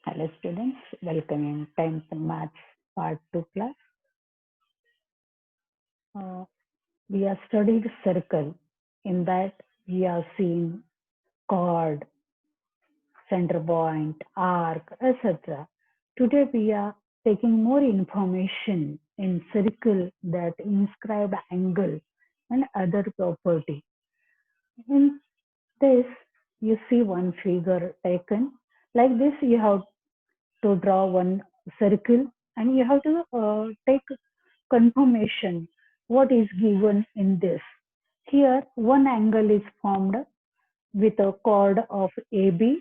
Hello students, welcome in 10th Maths Part 2 class. Uh, we have studied circle. In that we have seen chord, center point, arc, etc. Today we are taking more information in circle that inscribed angle and other property. In this you see one figure taken. Like this you have to draw one circle and you have to take confirmation what is given in this. Here, one angle is formed with a chord of AB,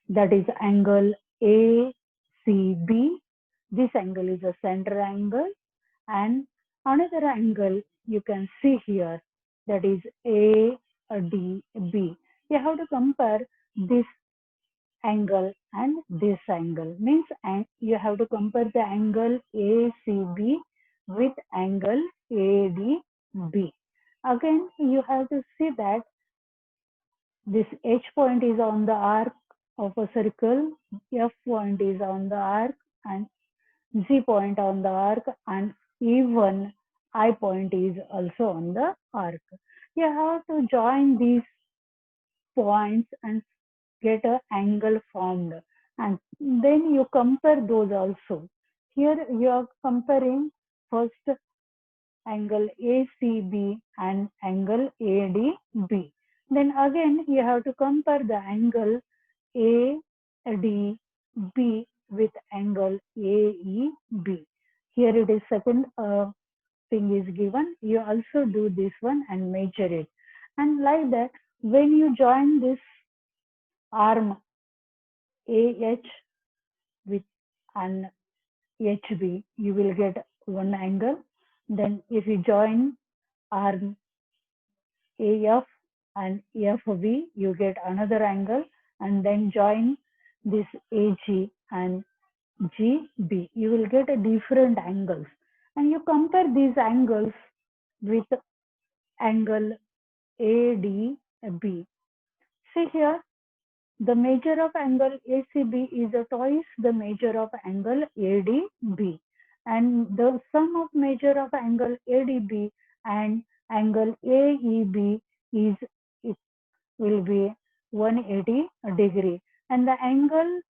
that is angle ACB. This angle is a center angle, and another angle you can see here, that is ADB. You have to compare this angle and this angle, means you have to compare the angle ACB with angle ADB. Again, you have to see that this H point is on the arc of a circle, F point is on the arc, and Z point on the arc, and even I point is also on the arc. You have to join these points and get an angle formed, and then you compare those also. Here you are comparing first angle ACB and angle ADB. Then again you have to compare the angle ADB with angle AEB. Here it is second thing is given. You also do this one and measure it. And like that, when you join this arm AH with an HB, you will get one angle. Then if you join arm AF and FB, you get another angle. And then join this AG and GB, you will get a different angles. And you compare these angles with angle ADB. See here, the measure of angle ACB is twice the measure of angle ADB, and the sum of measure of angle ADB and angle AEB is, it will be 180 degree, and the angle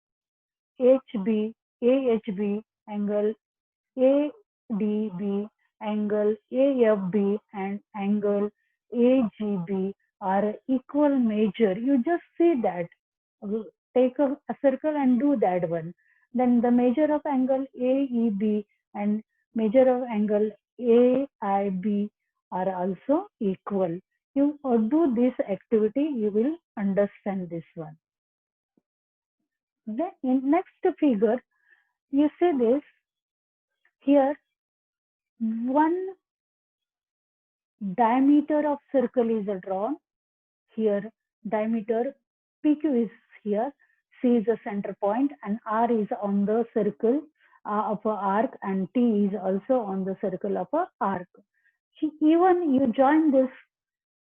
HB, AHB, angle ADB, angle AFB, and angle AGB are equal measure. You just see that. Take a circle and do that one. Then the measure of angle AEB and measure of angle AIB are also equal. You do this activity, you will understand this one. The next figure, you see this here, one diameter of circle is drawn. Here diameter PQ is here, C is the center point, and R is on the circle of a arc, and T is also on the circle of a arc. Even you join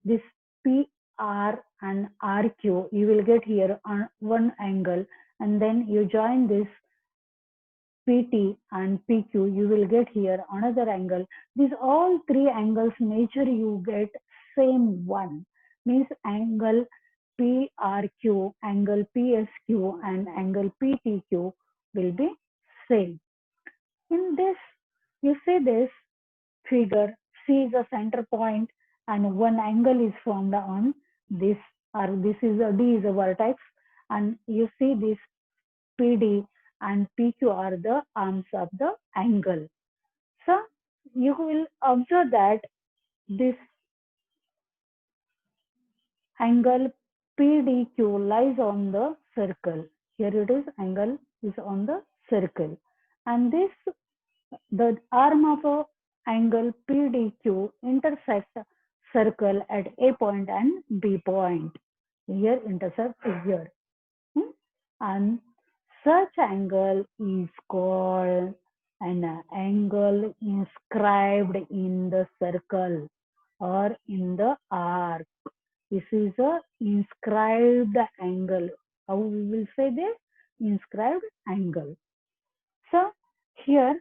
this PR and RQ, you will get here on one angle, and then you join this PT and PQ, you will get here another angle. These all three angles measure you get same one, means angle PRQ, angle PSQ, and angle PTQ will be same. In this, you see this figure, C is a center point and one angle is formed on this, or this is a D is a vertex, and you see this PD and PQ are the arms of the angle. So you will observe that this angle PDQ lies on the circle. Here it is, angle is on the circle. And this, the arm of a angle PDQ intersects circle at A point and B point. Here intersect here. And such angle is called an angle inscribed in the circle or in the arc. This is a inscribed angle. How we will say this? inscribed angle. So here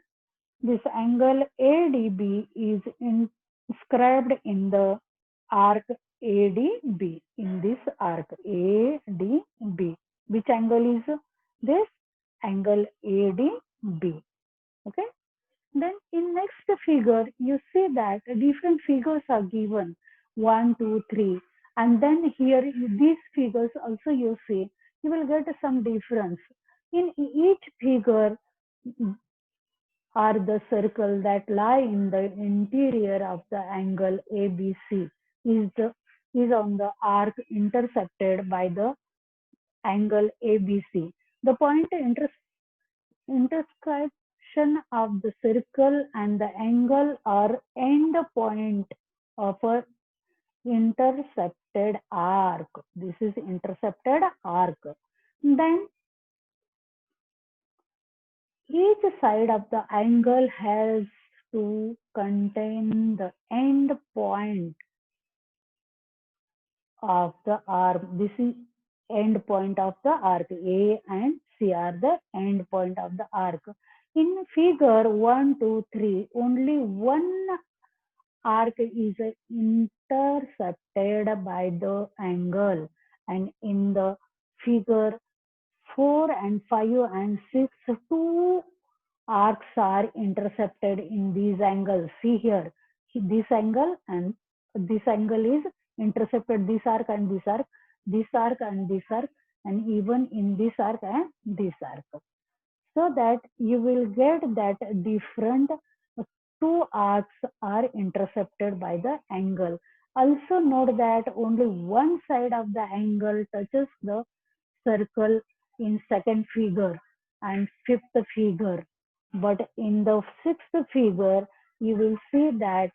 this angle ADB is inscribed in the arc ADB, in this arc ADB. Which angle is this? Angle ADB. Okay. Then in next figure, you see that different figures are given, 1, 2, 3. And then here, these figures also you see, you will get some difference. In each figure are the circle that lie in the interior of the angle ABC is on the arc intersected by the angle ABC. The point intersection of the circle and the angle are end point of a intercepted arc. This is intercepted arc. Then each side of the angle has to contain the end point of the arc. This is end point of the arc. A and C are the end point of the arc. In figure 1, 2, 3, only one arc is intercepted by the angle, and in the figure 4 and 5 and 6, two arcs are intercepted in these angles. See here, this angle and this angle is intercepted, this arc and this arc, this arc and this arc, and even in this arc and this arc. So that you will get that different two arcs are intercepted by the angle. Also note that only one side of the angle touches the circle in second figure and fifth figure. But in the sixth figure, you will see that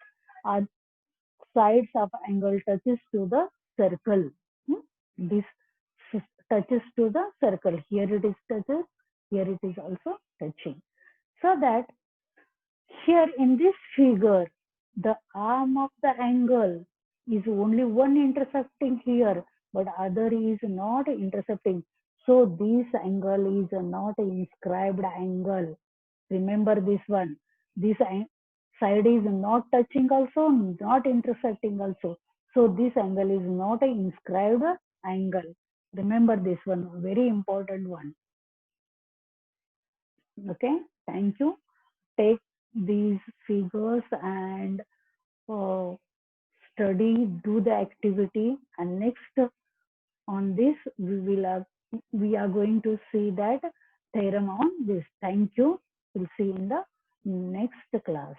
sides of angle touches to the circle. This touches to the circle. Here it is touches, here it is also touching. So that here in this figure, the arm of the angle is only one intersecting here, but other is not intersecting. So this angle is not inscribed angle. Remember this one. This side is not touching also, not intersecting also. So this angle is not an inscribed angle. Remember this one, very important one. Okay, thank you. Take these figures and uh, study, do the activity, and next on this we are going to see that theorem on this. Thank you. We'll see in the next class.